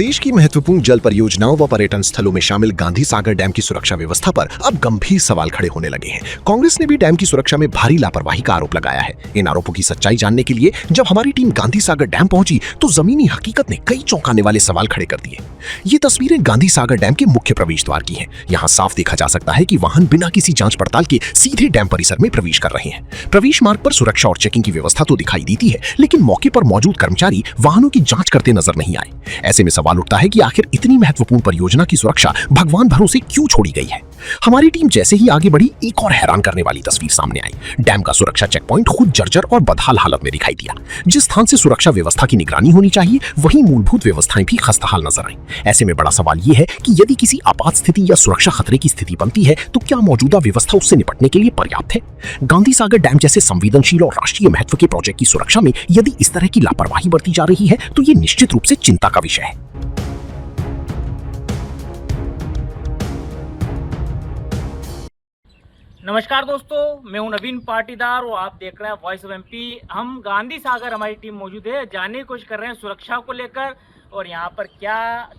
देश की महत्वपूर्ण जल परियोजनाओं व पर्यटन स्थलों में शामिल गांधी सागर डैम की सुरक्षा व्यवस्था पर अब गंभीर सवाल खड़े होने लगे हैं। कांग्रेस ने भी डैम की सुरक्षा में भारी लापरवाही का आरोप लगाया है। इन आरोपों की सच्चाई जानने के लिए जब हमारी टीम गांधी सागर डैम पहुंची तो जमीनी हकीकत ने कई चौंकाने वाले सवाल खड़े कर दिए। ये तस्वीरें गांधी सागर डैम के मुख्य प्रवेश द्वार की हैं। यहाँ साफ देखा जा सकता है कि वाहन बिना किसी जांच पड़ताल के सीधे डैम परिसर में प्रवेश कर रहे हैं। प्रवेश मार्ग पर सुरक्षा और चेकिंग की व्यवस्था तो दिखाई देती है, लेकिन मौके पर मौजूद कर्मचारी वाहनों की जांच करते नजर नहीं आए। ऐसे में सवाल उठता है कि आखिर इतनी महत्वपूर्ण परियोजना की सुरक्षा भगवान भरोसे क्यों छोड़ी गई है। हमारी टीम जैसे ही आगे बढ़ी, एक और हैरान करने वाली तस्वीर सामने आई। डैम का सुरक्षा चेक पॉइंट खुद जर्जर और बदहाल हालत में दिखाई दिया। जिस स्थान से सुरक्षा व्यवस्था की निगरानी होनी चाहिए, वहीं मूलभूत व्यवस्थाएं भी खस्ताहाल नजर आई। ऐसे में बड़ा सवाल यह है कि यदि किसी आपात स्थिति या सुरक्षा खतरे की स्थिति बनती है तो क्या मौजूदा व्यवस्था उससे निपटने के लिए पर्याप्त है। गांधी सागर डैम जैसे संवेदनशील और राष्ट्रीय महत्व के प्रोजेक्ट की सुरक्षा में यदि इस तरह की लापरवाही बरती जा रही है तो ये निश्चित रूप से चिंता का विषय है। नमस्कार दोस्तों, मैं हूं नवीन पाटीदार और आप देख रहे हैं वॉइस ऑफ एमपी। हम गांधी सागर, हमारी टीम मौजूद है, जानने की कोशिश कर रहे हैं सुरक्षा को लेकर और यहाँ पर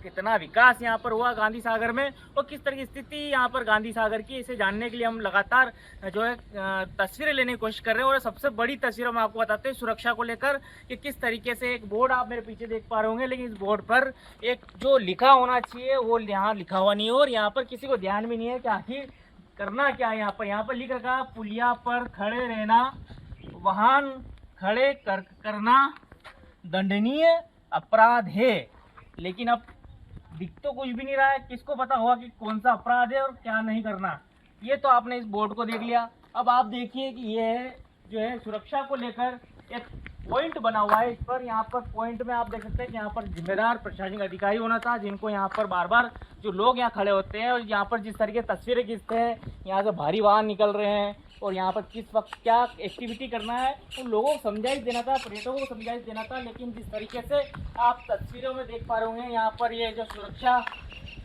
कितना विकास यहाँ पर हुआ गांधी सागर में और किस तरह की स्थिति यहाँ पर गांधी सागर की, इसे जानने के लिए हम लगातार जो है तस्वीरें लेने की कोशिश कर रहे हैं। और सबसे बड़ी तस्वीर हम आपको बताते हैं सुरक्षा को लेकर कि किस तरीके से एक बोर्ड आप मेरे पीछे देख पा रहे होंगे, लेकिन इस बोर्ड पर एक जो लिखा होना चाहिए वो यहाँ लिखा हुआ नहीं है और यहाँ पर किसी को ध्यान भी नहीं है कि आखिर करना क्या है। यहाँ पर लिख रखा पुलिया पर खड़े रहना, वाहन खड़े करना दंडनीय अपराध है। लेकिन अब दिख तो कुछ भी नहीं रहा है, किसको पता होगा कि कौन सा अपराध है और क्या नहीं करना। ये तो आपने इस बोर्ड को देख लिया। अब आप देखिए कि ये जो है सुरक्षा को लेकर एक पॉइंट बना हुआ है। इस पर यहाँ पर पॉइंट में आप देख सकते हैं कि यहाँ पर जिम्मेदार प्रशासनिक अधिकारी होना था, जिनको यहाँ पर बार बार जो लोग यहाँ खड़े होते हैं और यहाँ पर जिस तरीके तस्वीरें खींचते हैं, यहाँ से भारी वाहन निकल रहे हैं और यहाँ पर किस वक्त क्या एक्टिविटी करना है, उन लोगों को समझाइश देना था, पर्यटकों को समझाइश देना था। लेकिन जिस तरीके से आप तस्वीरों में देख पा रहे होंगे, यहाँ पर ये जो सुरक्षा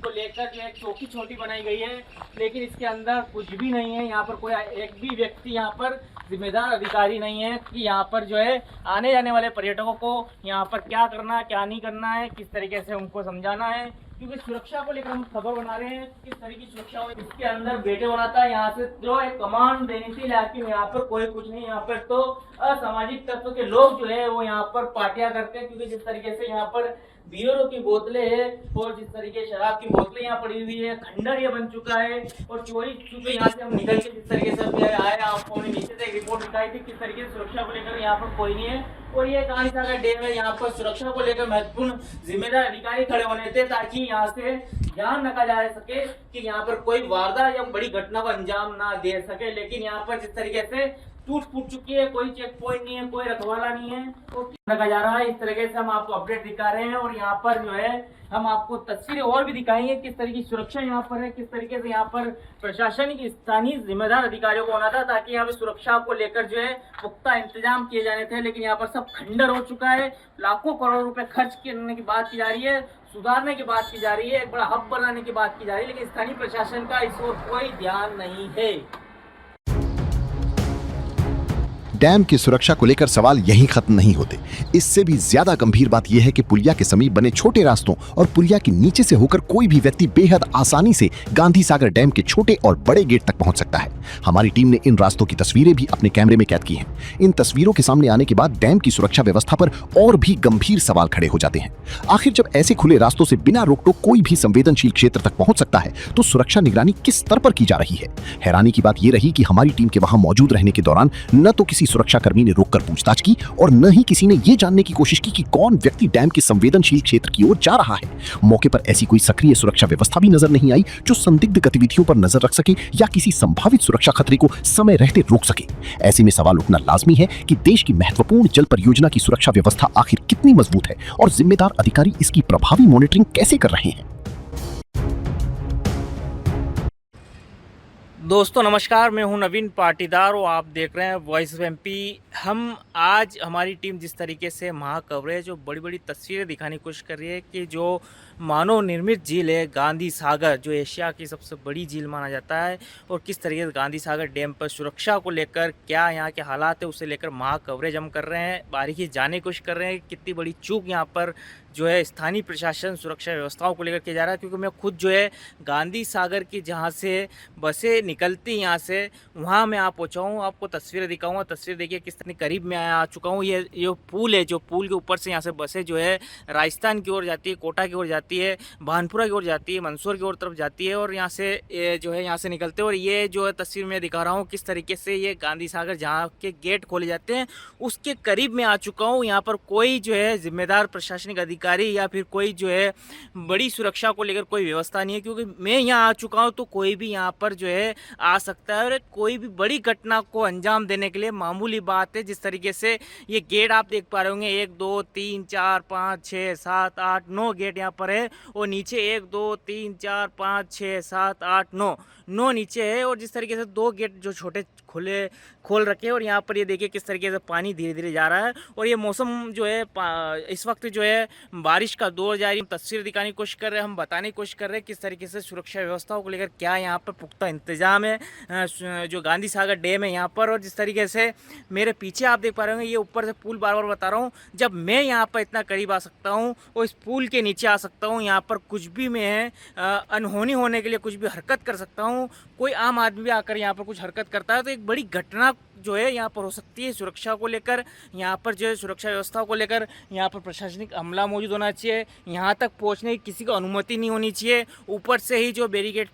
को लेकर जो एक चौकी छोटी बनाई गई है, लेकिन इसके अंदर कुछ भी नहीं है। यहाँ पर कोई एक भी व्यक्ति यहाँ पर जिम्मेदार अधिकारी नहीं है कि यहाँ पर जो है आने जाने वाले पर्यटकों को यहाँ पर क्या करना है, क्या नहीं करना है, किस तरीके से उनको समझाना है। क्योंकि सुरक्षा को लेकर हम खबर बना रहे हैं, किस तरह की सुरक्षा हो, इसके अंदर बैठे होना था, यहाँ से जो एक कमांड देनी थी, लेकिन यहाँ पर कोई कुछ नहीं। यहाँ पर तो असामाजिक तत्व के लोग जो है वो यहाँ पर पार्टियां करते हैं। क्योंकि जिस तरीके से यहाँ पर बियरों की बोतलें है और जिस तरीके शराब की बोतलें यहाँ पड़ी हुई है, खंडर ये बन चुका है और चोरी चुके यहाँ से हम निकल के जिस तरीके से आए, आपको नीचे से एक रिपोर्ट दिखाई थी किस तरीके से सुरक्षा को लेकर यहाँ पर कोई नहीं है। और ये गांधी सागर डैम है, यहाँ पर सुरक्षा को लेकर महत्वपूर्ण जिम्मेदार अधिकारी खड़े होने थे ताकि यहाँ से ध्यान रखा जा सके कि यहाँ पर कोई वारदात या बड़ी घटना को अंजाम ना दे सके। लेकिन यहाँ पर जिस तरीके से टूट फूट चुकी है, कोई चेक पॉइंट नहीं है, कोई रखवाला नहीं है, तो रखा जा रहा है। इस तरीके से हम आपको अपडेट दिखा रहे हैं और यहाँ पर जो है हम आपको तस्वीरें और भी दिखाएंगे किस तरह की सुरक्षा यहाँ पर है, किस तरीके से यहाँ पर प्रशासनिक स्थानीय जिम्मेदार अधिकारियों को होना था ताकि यहाँ पे सुरक्षा को लेकर जो है पुख्ता इंतजाम किए जाने थे। लेकिन यहाँ पर सब खंडर हो चुका है, लाखों करोड़ रुपए खर्च करने की बात की जा रही है, सुधारने की बात की जा रही है, एक बड़ा हब बनाने की बात की जा रही है, लेकिन स्थानीय प्रशासन का इस ओर कोई ध्यान नहीं है। डैम की सुरक्षा को लेकर सवाल यहीं खत्म नहीं होते। इससे भी ज्यादा गंभीर बात यह है कि पुलिया के समीप बने छोटे रास्तों और पुलिया के नीचे से होकर कोई भी व्यक्ति बेहद आसानी से गांधी सागर डैम के छोटे और बड़े गेट तक पहुंच सकता है। हमारी टीम ने इन रास्तों की तस्वीरें भी अपने कैमरे में कैद की हैं। इन तस्वीरों के सामने आने के बाद डैम की सुरक्षा व्यवस्था पर और भी गंभीर सवाल खड़े हो जाते हैं। आखिर जब ऐसे खुले रास्तों से बिना रोक टोक कोई भी संवेदनशील क्षेत्र तक पहुंच सकता है तो सुरक्षा निगरानी किस स्तर पर की जा रही है। हैरानी की बात यह रही कि हमारी टीम के वहां मौजूद रहने के दौरान न तो किसी सुरक्षाकर्मी ने रोककर पूछताछ की और न ही किसी ने यह जानने की कोशिश की कि कौन व्यक्ति डैम के संवेदनशील क्षेत्र की ओर जा रहा है। मौके पर ऐसी कोई सक्रिय सुरक्षा व्यवस्था भी नजर नहीं आई जो संदिग्ध गतिविधियों पर नजर रख सके या किसी संभावित सुरक्षा खतरे को समय रहते रोक सके। ऐसे में सवाल उठना लाजमी है कि देश की महत्वपूर्ण जल परियोजना की सुरक्षा व्यवस्था आखिर कितनी मजबूत है और जिम्मेदार अधिकारी इसकी प्रभावी मॉनिटरिंग कैसे कर रहे हैं। दोस्तों नमस्कार, मैं हूं नवीन पाटीदार और आप देख रहे हैं वॉइस ऑफ एमपी। हम आज हमारी टीम जिस तरीके से महा कवरेज और बड़ी बड़ी तस्वीरें दिखाने की कोशिश कर रही है कि जो मानव निर्मित झील है गांधी सागर, जो एशिया की सबसे बड़ी झील माना जाता है, और किस तरीके से गांधी सागर डैम पर सुरक्षा को लेकर क्या यहाँ के हालात है उसे लेकर महा कवरेज हम कर रहे हैं। बारीकी जानने की कोशिश कर रहे हैं कितनी बड़ी चूक यहाँ पर जो है स्थानीय प्रशासन सुरक्षा व्यवस्थाओं को लेकर किया जा रहा है। क्योंकि मैं खुद जो है गांधी सागर की जहाँ से बसें निकलती यहाँ से वहाँ मैं आ पहुँचा हूँ, आपको तस्वीरें दिखाऊंगा। तस्वीर देखिए किस तरह करीब में आ चुका हूँ। ये पुल है, जो पुल के ऊपर से यहाँ से बसें जो है राजस्थान की ओर जाती है, कोटा की ओर जाती है, भानपुरा की ओर जाती है, मंदसौर की ओर तरफ जाती है, और यहाँ से जो है यहाँ से निकलते हैं। और ये जो है तस्वीर में दिखा रहा हूँ किस तरीके से ये गांधी सागर जहाँ के गेट खोले जाते हैं उसके करीब में आ चुका हूँ। यहाँ पर कोई जो है जिम्मेदार प्रशासनिक अधिकारी या फिर कोई जो है बड़ी सुरक्षा को लेकर कोई व्यवस्था नहीं है। क्योंकि मैं यहाँ आ चुका हूँ तो कोई भी यहाँ पर जो है आ सकता है, और कोई भी बड़ी घटना को अंजाम देने के लिए मामूली बात है। जिस तरीके से ये गेट आप देख पा रहे होंगे, 1 2 3 4 5 6 7 8 9 गेट यहाँ पर है, और नीचे 1 2 3 4 5 6 7 8 9 नीचे है। और जिस तरीके से 2 गेट जो छोटे खोल रखे हैं, और यहाँ पर ये देखिए किस तरीके से पानी धीरे धीरे जा रहा है। और ये मौसम जो है इस वक्त जो है बारिश का दौर जारी। तस्वीर दिखाने की कोशिश कर रहे हैं, हम बताने की कोशिश कर रहे हैं किस तरीके से सुरक्षा व्यवस्थाओं को लेकर क्या यहाँ पर पुख्ता इंतजाम है जो गांधी सागर डैम है यहाँ पर। और जिस तरीके से मेरे पीछे आप देख पा रहे होंगे, ये ऊपर से पुल बार बार बता रहा हूँ, जब मैं यहाँ पर इतना करीब आ सकता हूँ और इस पुल के नीचे आ सकता हूँ, यहाँ पर कुछ भी मैं अनहोनी होने के लिए कुछ भी हरकत कर सकता हूँ। कोई आम आदमी भी आकर यहाँ पर कुछ हरकत करता है तो एक बड़ी घटना जो है यहाँ पर हो सकती है। सुरक्षा को लेकर यहाँ पर जो है सुरक्षा व्यवस्थाओं को लेकर यहाँ पर प्रशासनिक अमला मौजूद होना चाहिए। यहाँ तक पहुँचने की किसी को अनुमति नहीं होनी चाहिए। ऊपर से ही जो बैरिकेड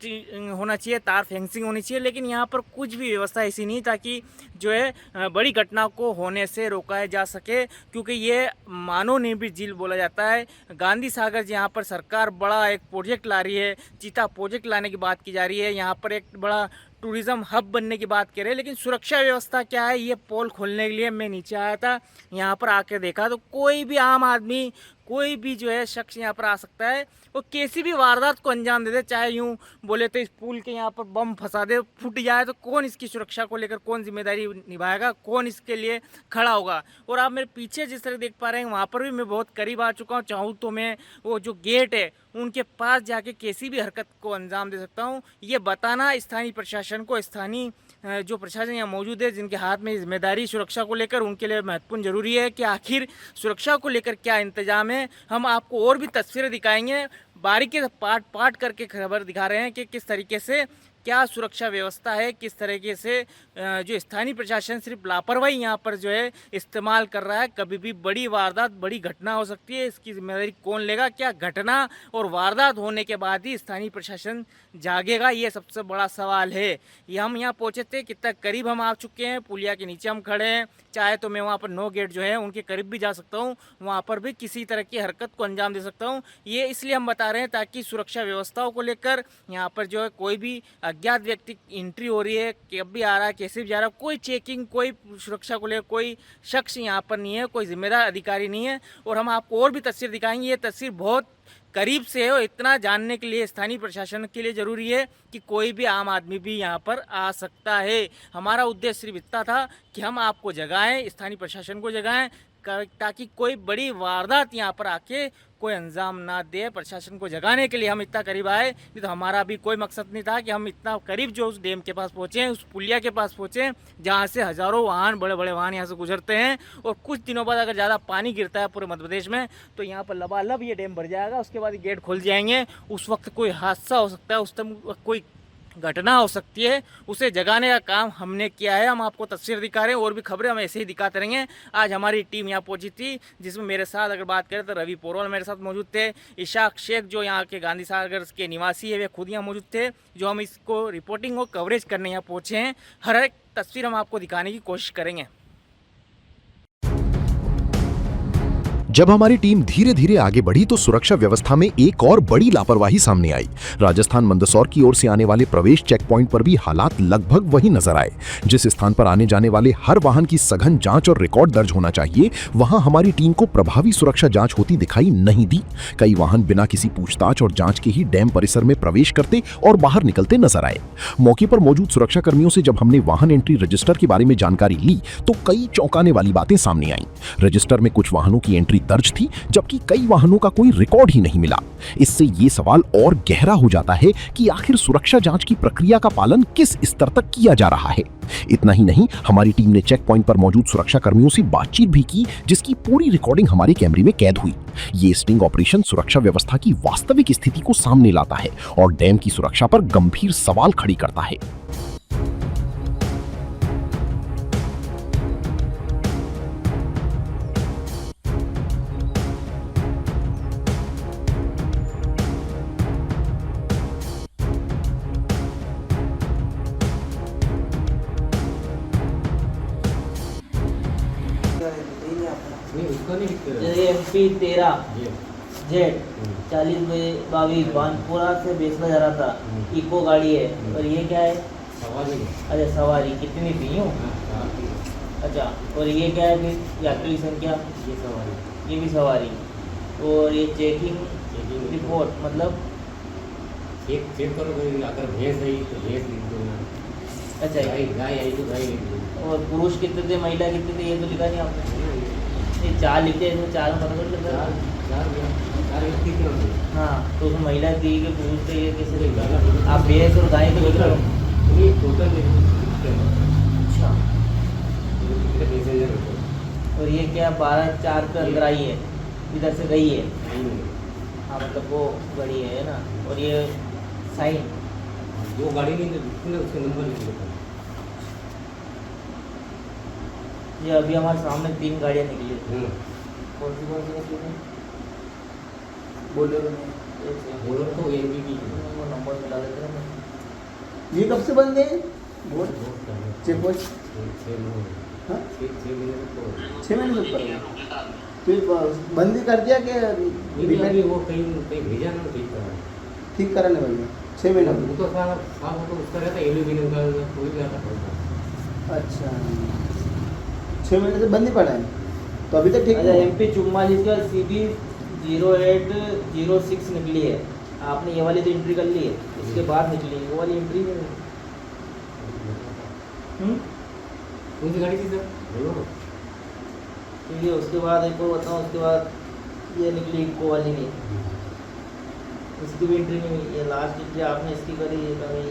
होना चाहिए, तार फेंसिंग होनी चाहिए, लेकिन यहाँ पर कुछ भी व्यवस्था ऐसी नहीं ताकि जो है बड़ी घटना को होने से रोका जा सके। क्योंकि ये मानव निर्मित झील बोला जाता है गांधी सागर। यहाँ पर सरकार बड़ा एक प्रोजेक्ट ला रही है, चीता प्रोजेक्ट लाने की बात की जा रही है। यहाँ पर एक बड़ा टूरिज्म हब बनने की बात करें, लेकिन सुरक्षा व्यवस्था क्या है, ये पोल खोलने के लिए मैं नीचे आया था। यहाँ पर आकर देखा तो कोई भी आम आदमी, कोई भी जो है शख्स यहाँ पर आ सकता है वो किसी भी वारदात को अंजाम दे दे। चाहे यूँ बोले तो इस पुल के यहाँ पर बम फंसा दे, फूट जाए, तो कौन इसकी सुरक्षा को लेकर कौन जिम्मेदारी निभाएगा, कौन इसके लिए खड़ा होगा। और आप मेरे पीछे जिस तरह देख पा रहे हैं वहाँ पर भी मैं बहुत करीब आ चुका हूँ। चाहूँ तो मैं वो जो गेट है उनके पास जाके किसी भी हरकत को अंजाम दे सकता हूँ। ये बताना स्थानीय प्रशासन को, स्थानीय जो प्रशासन यहाँ मौजूद है जिनके हाथ में जिम्मेदारी सुरक्षा को लेकर, उनके लिए महत्वपूर्ण जरूरी है कि आखिर सुरक्षा को लेकर क्या इंतजाम है। हम आपको और भी तस्वीरें दिखाएंगे, बारीकी से पार्ट करके खबर दिखा रहे हैं कि किस तरीके से क्या सुरक्षा व्यवस्था है, किस तरीके से जो स्थानीय प्रशासन सिर्फ लापरवाही यहाँ पर जो है इस्तेमाल कर रहा है। कभी भी बड़ी वारदात, बड़ी घटना हो सकती है, इसकी जिम्मेदारी कौन लेगा। क्या घटना और वारदात होने के बाद ही स्थानीय प्रशासन जागेगा, ये सबसे बड़ा सवाल है। ये हम यहाँ पहुँचे थे, कितना करीब हम आ चुके हैं, पुलिया के नीचे हम खड़े हैं। चाहे तो मैं वहाँ पर 9 गेट जो है उनके करीब भी जा सकता हूँ, वहाँ पर भी किसी तरह की हरकत को अंजाम दे सकता हूँ। ये इसलिए हम बता रहे हैं ताकि सुरक्षा व्यवस्थाओं को लेकर यहाँ पर जो है कोई भी अज्ञात व्यक्ति एंट्री हो रही है, कब भी आ रहा है, कैसे भी जा रहा है, कोई चेकिंग, कोई सुरक्षा को लेकर कोई शख्स यहाँ पर नहीं है, कोई जिम्मेदार अधिकारी नहीं है। और हम आपको और भी तस्वीर दिखाएंगे। ये तस्वीर बहुत करीब से है और इतना जानने के लिए स्थानीय प्रशासन के लिए ज़रूरी है कि कोई भी आम आदमी भी यहाँ पर आ सकता है। हमारा उद्देश्य सिर्फ इतना था कि हम आपको जगाएं, स्थानीय प्रशासन को जगाएं, ताकि कोई बड़ी वारदात यहाँ पर आके कोई अंजाम ना दे। प्रशासन को जगाने के लिए हम इतना करीब आए, नहीं तो हमारा भी कोई मकसद नहीं था कि हम इतना करीब जो उस डैम के पास पहुँचे, उस पुलिया के पास पहुँचे जहाँ से हज़ारों वाहन, बड़े बड़े वाहन यहाँ से गुजरते हैं। और कुछ दिनों बाद अगर ज़्यादा पानी गिरता है पूरे मध्य प्रदेश में तो यहाँ पर लबालब ये डैम भर जाएगा। उसके बाद गेट खुल जाएंगे, उस वक्त कोई हादसा हो सकता है, उस टाइम कोई घटना हो सकती है। उसे जगाने का काम हमने किया है। हम आपको तस्वीर दिखा रहे हैं, और भी खबरें हम ऐसे ही दिखाते रहेंगे। आज हमारी टीम यहाँ पहुंची थी, जिसमें मेरे साथ अगर बात करें तो रवि पोरवाल मेरे साथ मौजूद थे, इशाक शेख जो यहाँ के गांधी सागर के निवासी है वे खुद यहाँ मौजूद थे, जो हम इसको रिपोर्टिंग और कवरेज करने यहाँ पहुँचे हैं। हर एक तस्वीर हम आपको दिखाने की कोशिश करेंगे। जब हमारी टीम धीरे धीरे आगे बढ़ी तो सुरक्षा व्यवस्था में एक और बड़ी लापरवाही सामने आई। राजस्थान मंदसौर की ओर से आने वाले प्रवेश चेक पॉइंट पर भी हालात लगभग वही नजर आए। जिस स्थान पर आने जाने वाले हर वाहन की सघन जांच और रिकॉर्ड दर्ज होना चाहिए, वहां हमारी टीम को प्रभावी सुरक्षा जांच होती दिखाई नहीं दी। कई वाहन बिना किसी पूछताछ और जांच के ही डैम परिसर में प्रवेश करते और बाहर निकलते नजर आए। मौके पर मौजूद सुरक्षा कर्मियों से जब हमने वाहन एंट्री रजिस्टर के बारे में जानकारी ली तो कई चौंकाने वाली बातें सामने आईं। रजिस्टर में कुछ वाहनों की एंट्री दर्ज थी, जबकि कई वाहनों का कोई रिकॉर्ड ही नहीं मिला। इससे ये सवाल और गहरा हो जाता है कि आखिर सुरक्षा जांच की प्रक्रिया का पालन किस स्तर तक किया जा रहा है। इतना ही नहीं, हमारी टीम ने चेक पॉइंट पर मौजूद सुरक्षा कर्मियों से बातचीत भी की, जिसकी पूरी रिकॉर्डिंग हमारे कैमरे में कैद हुई। ये स्टिंग ऑपरेशन सुरक्षा व्यवस्था की वास्तविक स्थिति को सामने लाता है और डैम की सुरक्षा पर गंभीर सवाल खड़ी करता है। MP 13 जेड 4022 बानपुरा से बेचना जा रहा था। इको गाड़ी है। और ये क्या है? अरे सवारी कितनी थी यूँ? अच्छा, और ये क्या है फिर? यात्री संख्या? ये भी सवारी। और ये चेकिंग रिपोर्ट मतलब चेक करो, अगर भैंस है तो भैंस लिख दो ना। अच्छा, गाय आई तो गाय लिख दो। और पुरुष कितने थे, महिला कितने थे, ये तो लिखा नहीं आपने। ये 4 लिखते हैं, इसमें 4 में पता चल जाता है। चार व्यक्ति क्यों? हाँ, तो उसमें महिला थी कि पुरुष थे, ये कैसे लिख रहे? आप भैंस और गाय को लिख रहे हो? ये टोटल अच्छा। पैसेंजर। और ये क्या 12/4 के अंदर आई है, इधर से गई है। हाँ, मतलब वो गाड़ी है ना। और ये साइन जो गाड़ी नहीं उसके नंबर लिख लेता। ये अभी हमारे सामने 3 गाड़ियाँ निकली। कौन सी निकली है? बोलेरो में। बोलो तो एनबीबी वो नंबर मिला देते हैं। ये कब से बंद है? चेक पोस्ट 6 महीने तो 6 महीने से ऊपर है। तो बंद ही कर दिया कि वो कहीं भेजा ना ठीक कराने वाले 6 महीने वो तो साफ तो उसका रहता एल्यूमिनियम का कोई भी आता पड़ता। अच्छा, 6 महीने से बंद ही पड़ा है तो अभी तक ठीक अच्छा, है। MP 44 का CB 0806 निकली है। आपने ये वाली तो एंट्री कर ली है, इसके बाद निकली है वो वाली एंट्री नहीं। कौन सी गाड़ी थी सर? बोलो। ठीक है, उसके बाद एक और बताऊँ, उसके बाद ये निकली इको वाली नहीं, इसकी भी एंट्री नहीं हुई। ये लास्ट एंट्री आपने इसकी करी, ये करी,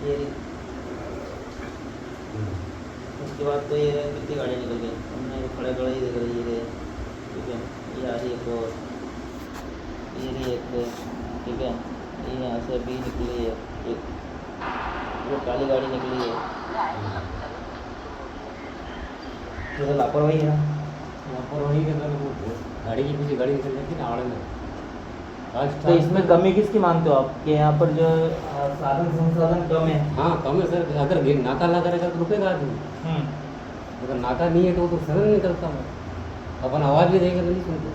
ये रही। उसके बाद तो ये कितनी गाड़ियाँ निकल गई, हमने खड़े खड़े ही देख रही है। ठीक है, ये आ रही एक और, ये रही एक। ठीक है, ये यहाँ से अभी निकली है एक, वो काली गाड़ी निकली है। ये तो लापरवाही है ना। लापरवाही के अंदर वो गाड़ी के पीछे गाड़ी निकल जाती है ना आड़े में। तो इसमें कमी किसकी मानते हो आप कि यहाँ पर जो साधन संसाधन कम है? हाँ कम है सर। अगर नाका लगा रहेगा तो रुकेगा आदमी। अगर नाका नहीं है तो वो तो सडन निकलता है। अपन आवाज़ भी देंगे तो नहीं सुनते।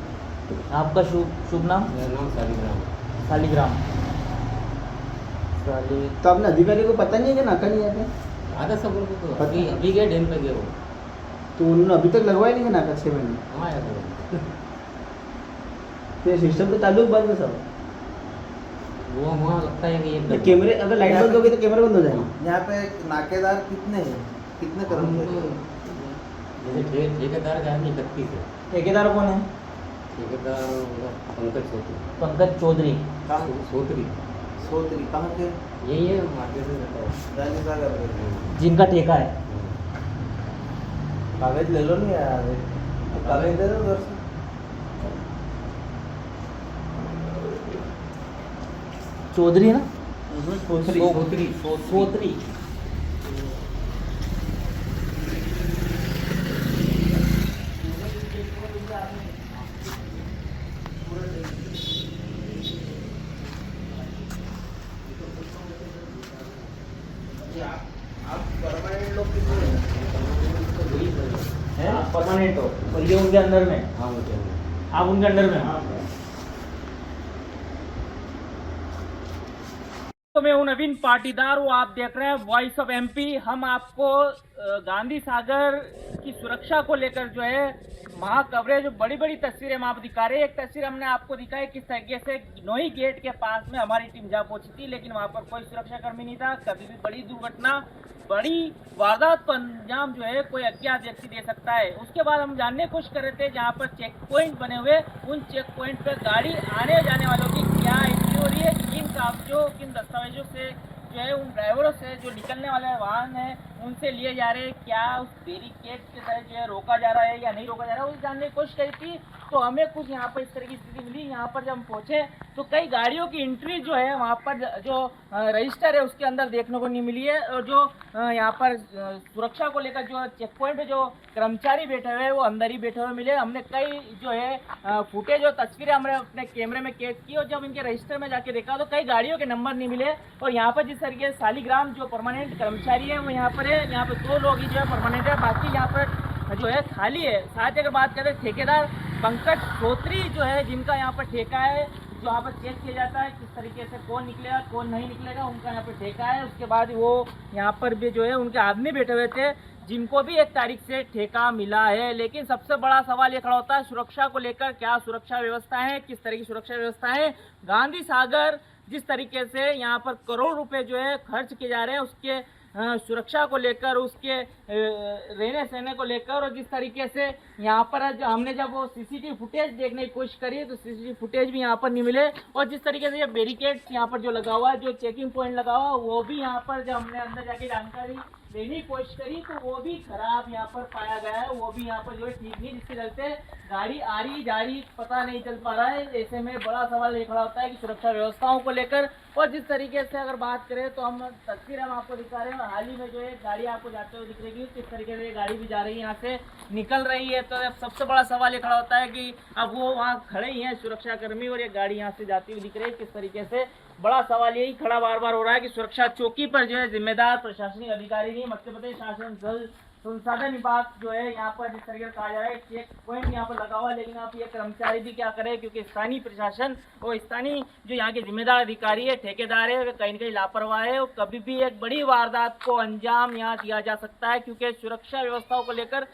आपका शुभ नाम? मेरा नाम शालिग्राम। शालिग्राम। तो आपने अधिकारी को पता नहीं है कि नाका नहीं आता? आधा सब उनको तो अभी गए डैम पे गए वो, तो उन्होंने अभी तक लगवाया नहीं है नाका 6 महीने? हाँ यार तो सिस्टम तो चालू बंद है सब। वो वहाँ लगता है कि तो ये कैमरे अगर लाइट बंद होगी तो कैमरा बंद हो जाएगा। यहाँ पे नाकेदार कितने हैं? कितने कर्मचारी? जैसे ठेकेदार का आदमी 31 है। ठेकेदार कौन है? ठेकेदार पंकज सोत्री। पंकज चौधरी। सोत्री सोत्री कहाँ के? यही है मार्केट में रहता है। गांधी सागर के। जिनका ठेका है। कागज ले लो नहीं यार, कागज दे दो उधर से। चौधरी है ना? सोत्री सोत्री। आप परमानेंट लोग कितने हैं? परमानेंट हो और ये उनके अंदर में। हाँ नीचे हूँ। आप उनके अंडर में हैं। तो मैं हूं नवीन पाटीदार, वो आप देख रहे हैं वॉइस ऑफ एमपी। हम आपको गांधी सागर की सुरक्षा को लेकर जो है वहाँ कवरेज, बड़ी बड़ी तस्वीरें हम आप दिखा रहे हैं। एक तस्वीर हमने आपको दिखाई किस तरीके से नोई गेट के पास में हमारी टीम जा पहुंची थी, लेकिन वहाँ पर कोई सुरक्षा कर्मी नहीं था। कभी भी बड़ी दुर्घटना, बड़ी वारदात पर अंजाम जो है कोई अज्ञात व्यक्ति दे सकता है। उसके बाद हम जानने की कोशिश कर रहे थे जहाँ पर चेक पॉइंट बने हुए, उन चेक पॉइंट पर गाड़ी आने जाने वालों की क्या एंट्री हो रही है, किन कागजों, किन दस्तावेजों से जो है उन ड्राइवरों से जो निकलने वाले वाहन हैं उनसे लिए जा रहे हैं, क्या उस बैरिकेड के तहत जो है रोका जा रहा है या नहीं रोका जा रहा है, उस जानने की कोशिश करी थी। तो हमें कुछ यहाँ पर इस तरह की स्थिति मिली। यहाँ पर जब हम पहुँचे तो कई गाड़ियों की एंट्री जो है वहाँ पर जो रजिस्टर है उसके अंदर देखने को नहीं मिली है, और जो यहाँ पर सुरक्षा को लेकर जो चेक पॉइंट पे जो कर्मचारी बैठे हुए हैं वो अंदर ही बैठे हुए मिले। हमने कई जो है फुटेज और तस्वीरें हमने अपने कैमरे में कैद की, और जब इनके रजिस्टर में जाके देखा तो कई गाड़ियों के नंबर नहीं मिले। और यहाँ पर जिस तरीके से शालिग्राम जो परमानेंट कर्मचारी है वो यहाँ पर है, यहाँ पर 2 लोग ही जो है परमानेंट है, बाकी यहाँ पर जो है खाली है। साथ ही अगर बात करें ठेकेदार पंकज श्रोत्री जो है जिनका यहाँ पर ठेका है, जो यहाँ पर चेक किया जाता है किस तरीके से कौन निकलेगा कौन नहीं निकलेगा, उनका यहाँ पर ठेका है। उसके बाद वो यहाँ पर भी जो है उनके आदमी बैठे हुए थे जिनको भी 1 तारीख से ठेका मिला है। लेकिन सबसे बड़ा सवाल ये खड़ा होता है सुरक्षा को लेकर, क्या सुरक्षा व्यवस्था है, किस तरह की सुरक्षा व्यवस्था है। गांधी सागर जिस तरीके से यहाँ पर करोड़ रुपए जो है खर्च किए जा रहे हैं उसके सुरक्षा को लेकर, उसके रहने सहने को लेकर, और जिस तरीके से यहाँ पर हमने जब वो सीसीटीवी फुटेज देखने की कोशिश करी तो सीसीटीवी फुटेज भी यहाँ पर नहीं मिले। और जिस तरीके से ये बैरिकेड्स यहाँ पर जो लगा हुआ है, जो चेकिंग पॉइंट लगा हुआ वो भी यहाँ पर जब हमने अंदर जाके जानकारी लेने की कोशिश करी तो वो भी खराब यहाँ पर पाया गया है, वो भी यहाँ पर जो है ठीक नहीं, जिसके चलते गाड़ी आ रही जा रही पता नहीं चल पा रहा है। ऐसे में बड़ा सवाल ये खड़ा होता है कि सुरक्षा व्यवस्थाओं को लेकर। और जिस तरीके से अगर बात करें तो हम तस्वीर हम आपको दिखा रहे हैं, हाल ही में जो है गाड़ी आपको जाते हुए दिख रही है, किस तरीके से गाड़ी भी जा रही है, यहाँ से निकल रही है। तो अब सबसे बड़ा सवाल ये खड़ा होता है कि अब वो वहाँ खड़े ही हैं सुरक्षा कर्मी और ये गाड़ी यहाँ से जाती हुई दिख रही है, किस तरीके से। बड़ा सवाल यही खड़ा बार बार हो रहा है कि सुरक्षा चौकी पर जो है जिम्मेदार प्रशासनिक अधिकारी नहीं, मध्य प्रदेश शासन जल संसाधन विभाग जो है यहाँ पर जिस तरीके से कहा जा रहा है चेक पॉइंट यहाँ पर लगा हुआ है, लेकिन आप ये कर्मचारी भी क्या करें, क्योंकि स्थानीय प्रशासन और स्थानीय जो यहाँ के जिम्मेदार अधिकारी है, ठेकेदार है, वे कहीं न कहीं लापरवाह है और कभी भी एक बड़ी वारदात को अंजाम यहाँ दिया जा सकता है, क्योंकि सुरक्षा व्यवस्थाओं को लेकर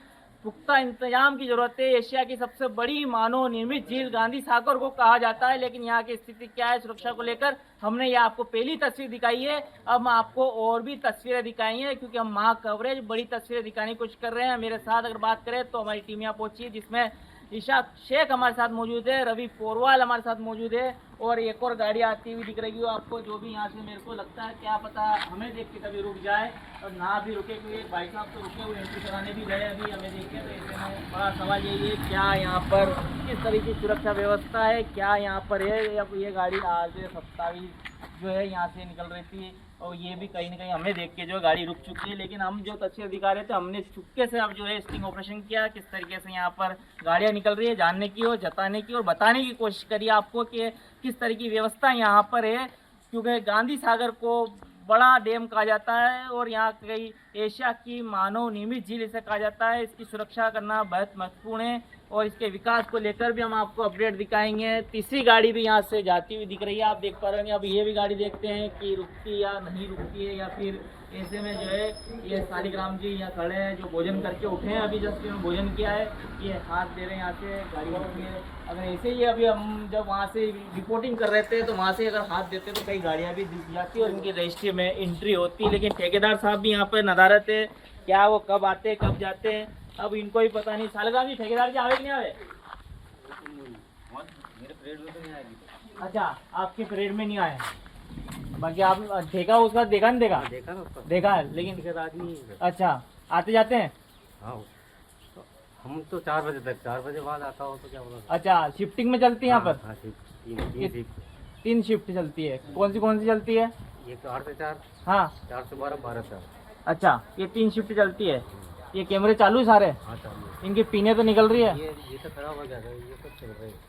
पुख्ता इंतजाम की जरूरत है। एशिया की सबसे बड़ी मानव निर्मित झील गांधी सागर को कहा जाता है, लेकिन यहाँ की स्थिति क्या है सुरक्षा को लेकर, हमने ये आपको पहली तस्वीर दिखाई है। अब हम आपको और भी तस्वीरें दिखाई हैं, क्योंकि हम वहाँ कवरेज बड़ी तस्वीरें दिखाने की कोशिश कर रहे हैं। मेरे साथ अगर बात करें तो हमारी टीम यहाँ पहुंची है, जिसमें ईशा शेख हमारे साथ मौजूद है, रवि पोरवाल हमारे साथ मौजूद है, और एक और गाड़ी आती हुई दिख रही है आपको, जो भी यहाँ से मेरे को लगता है क्या पता हमें देख के कभी रुक जाए और ना भी रुके, क्योंकि भाई साहब तो रुके हुए एंट्री कराने भी गए अभी हमें देख के। तो ऐसे में बड़ा सवाल यही है क्या यहाँ पर किस तरीके की सुरक्षा व्यवस्था है, क्या यहाँ पर है। अब ये गाड़ी आज 27 जो है यहाँ से निकल रही थी और ये भी कहीं ना कहीं हमें देख के जो गाड़ी रुक चुकी है, लेकिन हम जो तस्वीर दिखा रहे थे हमने चुपके से अब जो है स्टिंग ऑपरेशन किया, किस तरीके से यहाँ पर गाड़ियाँ निकल रही है जानने की और जताने की और बताने की कोशिश करी आपको कि किस तरह की व्यवस्था यहाँ पर है, क्योंकि गांधी सागर को बड़ा डैम कहा जाता है और यहाँ कई एशिया की मानव निर्मित झील इसे कहा जाता है। इसकी सुरक्षा करना बहुत महत्वपूर्ण है और इसके विकास को लेकर भी हम आपको अपडेट दिखाएंगे। तीसरी गाड़ी भी यहाँ से जाती हुई दिख रही है, आप देख पा रहे होंगे। अब ये भी गाड़ी देखते हैं कि रुकती या नहीं रुकती है, या फिर ऐसे में जो है ये शालिग्राम जी यहाँ खड़े हैं जो भोजन करके उठे हैं, अभी जस्ट इन्होंने भोजन किया है, ये हाथ दे रहे हैं यहाँ से गाड़ी रुकती है। अगर ऐसे ही अभी हम जब वहाँ से रिपोर्टिंग कर रहे थे तो वहाँ से अगर हाथ देते तो कई गाड़ियाँ भी दिख जाती और इनकी रजिस्ट्री में एंट्री होती, लेकिन ठेकेदार साहब भी यहाँ पर नदारत है, क्या वो कब आते कब जाते हैं अब इनको ही पता नहीं। शालिग्राम जी ठेकेदार जी आवे कि नहीं आवे? मेरे परेड में तो नहीं आएगी। अच्छा, आपके परेड में नहीं आए, बाकी आप देखा उसका देखा नहीं देखा? देखा ना उसका, देखा है, लेकिन टिकट आदमी अच्छा आते जाते हैं। हाँ तो हम तो 4 बजे तक, 4 बजे बाद आता हो तो क्या बोला। अच्छा, शिफ्टिंग में चलती है यहाँ पर? हाँ, शिफ्ट 3 शिफ्ट चलती है। कौन सी चलती है? एक तो 8 से 4, हाँ 4 से 12, 12 से 4। अच्छा, ये 3 शिफ्ट चलती है। ये कैमरे चालू है सारे? हाँ चालू। इनकी पिने तो निकल रही है? ये तो खराब हो जाता है, ये सब चल रहे हैं।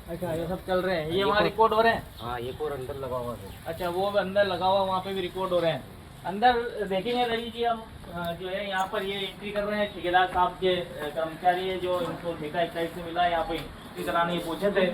अच्छा, ये सब चल रहे हैं, ये वहाँ रिकॉर्ड हो रहे हैं? हाँ, एक और अंदर लगा हुआ है। अच्छा, वो अंदर लगा हुआ वहाँ पे भी रिकॉर्ड हो रहे हैं। अंदर देखेंगे रवि जी हम, जो है यहाँ पर ये एंट्री कर रहे हैं ठेकेदार साहब के कर्मचारी है जो इनको ठेका एक साइड से मिला है, यहाँ पे एंट्री कराने ये पूछे थे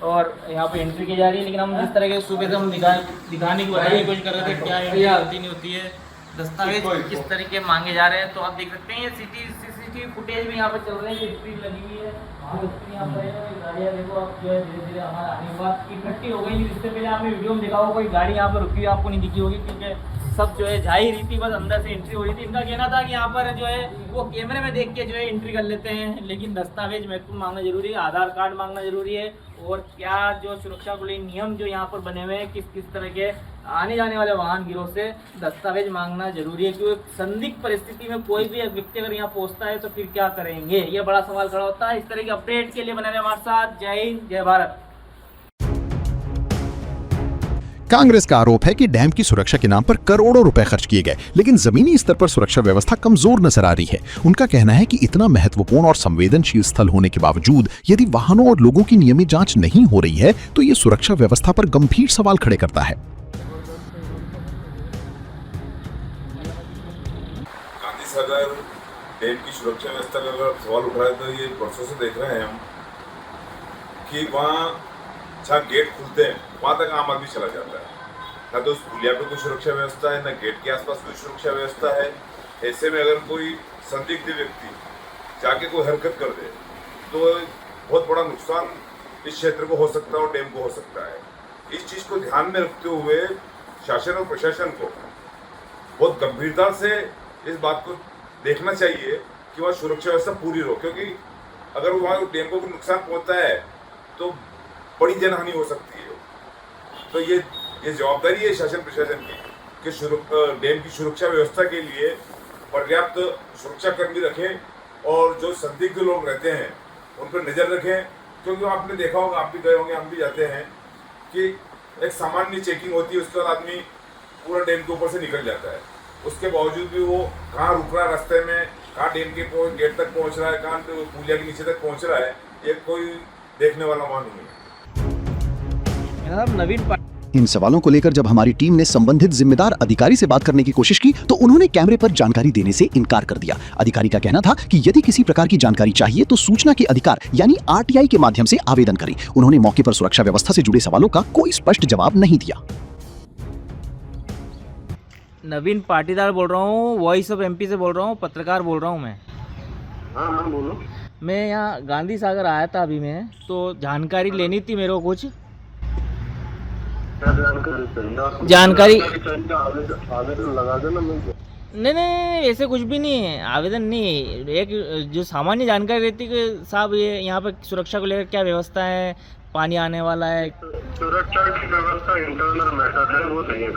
और यहाँ पे एंट्री की जा रही है। लेकिन हम जिस तरह के सुबह से हम दिखाने की बताने की कोशिश कर रहे थे क्या एंट्री होती नहीं होती है, दस्तावेज किस तरीके मांगे जा रहे हैं। तो आप देख सकते हैं ये सीसीटीवी फुटेज भी यहाँ पर चल रहे हैं, एंट्री लगी हुई है यहाँ पर। गाड़ियाँ देखो आप जो है धीरे धीरे हमारा आने के बाद इकट्ठी हो गई। इससे पहले आपने वीडियो में देखा होगा कोई गाड़ी यहाँ पर रुकी हुई आपको नहीं दिखी होगी, क्योंकि सब जो है जा ही रही थी, बस अंदर से एंट्री हो रही थी। इनका कहना था कि यहाँ पर जो है वो कैमरे में देख के जो है एंट्री कर लेते हैं, लेकिन दस्तावेज महत्वपूर्ण मांगना जरूरी है, आधार कार्ड मांगना जरूरी है और क्या जो सुरक्षा को लिए नियम जो यहाँ पर बने हुए हैं किस किस तरह के आने जाने वाले वाहन गिरोह से दस्तावेज मांगना जरूरी है। क्योंकि संदिग्ध परिस्थिति में कोई भी व्यक्ति अगर यहाँ पहुँचता है तो फिर क्या करेंगे, ये बड़ा सवाल खड़ा होता है। इस तरह के अपडेट के लिए बने रहे हमारे साथ। जय हिंद, जय भारत। कांग्रेस का आरोप है कि डैम की सुरक्षा के नाम पर करोड़ों रुपए खर्च किए गए, लेकिन जमीनी स्तर पर सुरक्षा व्यवस्था कमजोर नजर आ रही है। उनका कहना है कि इतना महत्वपूर्ण और संवेदनशील स्थल होने के बावजूद यदि वाहनों और लोगों की नियमित जांच नहीं हो रही है तो ये सुरक्षा व्यवस्था पर गंभीर सवाल खड़े करता है। गांधी सागर डैम की सुरक्षा व्यवस्था का अगर सवाल उठ रहा है तो ये वर्षों से देख रहे हैं हम कि वहाँ जहाँ गेट खुलते हैं वहाँ तक आम आदमी चला जाता है, ना तो उस पुलिया पे कोई सुरक्षा व्यवस्था है, ना गेट के आसपास कोई सुरक्षा व्यवस्था है। ऐसे में अगर कोई संदिग्ध व्यक्ति जाके कोई हरकत कर दे तो बहुत बड़ा नुकसान इस क्षेत्र को हो सकता है और डैम को हो सकता है। इस चीज़ को ध्यान में रखते हुए शासन और प्रशासन को बहुत गंभीरता से इस बात को देखना चाहिए कि वहाँ सुरक्षा व्यवस्था पूरी हो, क्योंकि अगर वहाँ डैम को नुकसान पहुँचता है तो बड़ी जनहानि हो सकती है। तो ये जवाबदारी है शासन प्रशासन की कि डैम की सुरक्षा व्यवस्था के लिए पर्याप्त सुरक्षा कर्मी रखें और जो संदिग्ध लोग रहते हैं उन पर नज़र रखें। क्योंकि आपने देखा होगा, आप भी गए होंगे, हम भी जाते हैं कि एक सामान्य चेकिंग होती है, उसके बाद आदमी पूरा डैम के ऊपर से निकल जाता है। उसके बावजूद भी वो कहाँ रुक रहा है रास्ते में, कहाँ डैम के गेट तक पहुँच रहा है, कहाँ पुलिया के नीचे तक पहुँच रहा है, ये कोई देखने वाला वहाँ नहीं है। इन सवालों को लेकर जब हमारी टीम ने संबंधित जिम्मेदार अधिकारी से बात करने की कोशिश की तो उन्होंने कैमरे पर जानकारी देने से इनकार कर दिया। अधिकारी का कहना था कि यदि किसी प्रकार की जानकारी चाहिए तो सूचना के अधिकार यानी आरटीआई के माध्यम से आवेदन करें। उन्होंने मौके पर सुरक्षा व्यवस्था से जुड़े सवालों का कोई स्पष्ट जवाब नहीं दिया। नवीन पाटीदार बोल रहा हूँ, वॉइस ऑफ एमपी से बोल रहा हूँ, पत्रकार बोल रहा हूँ मैं। हाँ बोलो। मैं यहाँ गांधी सागर आया था अभी मैं, तो जानकारी लेनी थी मेरे को कुछ जानकारी। आवेदन लगा देना। नहीं ऐसे कुछ भी नहीं है, आवेदन नहीं। एक जो सामान्य जानकारी रहती है कि साहब ये यहाँ पर सुरक्षा को लेकर क्या व्यवस्था है, पानी आने वाला है। सुरक्षा की व्यवस्था इंटरनल मैटर है, वो नहीं है।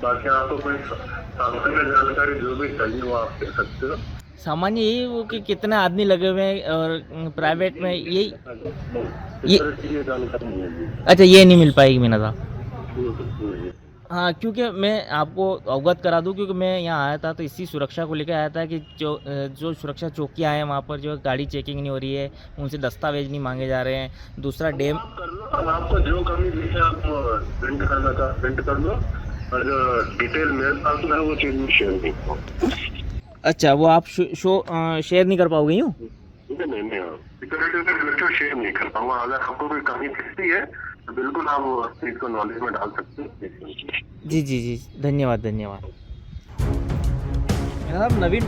बाकी आपको कोई सामान्य जानकारी जो भी चाहिए वो आप दे सकते हो। सामान्य यही वो कि कितने आदमी लगे हुए हैं और प्राइवेट में ये अच्छा ये नहीं मिल पाएगी मीना साहब। हाँ, क्योंकि मैं आपको अवगत करा दूं, क्योंकि मैं यहाँ आया था तो इसी सुरक्षा को लेकर आया था कि जो सुरक्षा चौकियाँ हैं वहाँ पर जो गाड़ी चेकिंग नहीं हो रही है, उनसे दस्तावेज नहीं मांगे जा रहे हैं। दूसरा डैम आपको जो कमी दिखे आप प्रिंट करना था प्रिंट कर लो और जो डिटेल मेरे पास है वो चीज़ शेयर नहीं। अच्छा, वो आप शेयर नहीं कर पाओगे यूँ? नहीं सिक्योरिटी से रिलेटेड शेयर नहीं कर पाऊंगा। अगर आपको कोई कमी दिखती है तो बिल्कुल आप वो चीज को नॉलेज में डाल सकते हैं। जी धन्यवाद। नवीन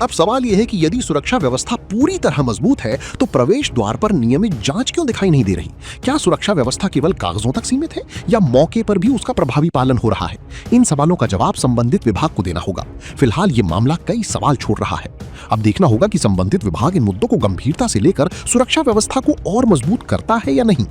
अब सवाल यह है कि यदि सुरक्षा व्यवस्था पूरी तरह मजबूत है तो प्रवेश द्वार पर नियमित जांच क्यों दिखाई नहीं दे रही? क्या सुरक्षा व्यवस्था केवल कागजों तक सीमित है या मौके पर भी उसका प्रभावी पालन हो रहा है? इन सवालों का जवाब संबंधित विभाग को देना होगा। फिलहाल ये मामला कई सवाल छोड़ रहा है। अब देखना होगा कि संबंधित विभाग इन मुद्दों को गंभीरता से लेकर सुरक्षा व्यवस्था को और मजबूत करता है या नहीं।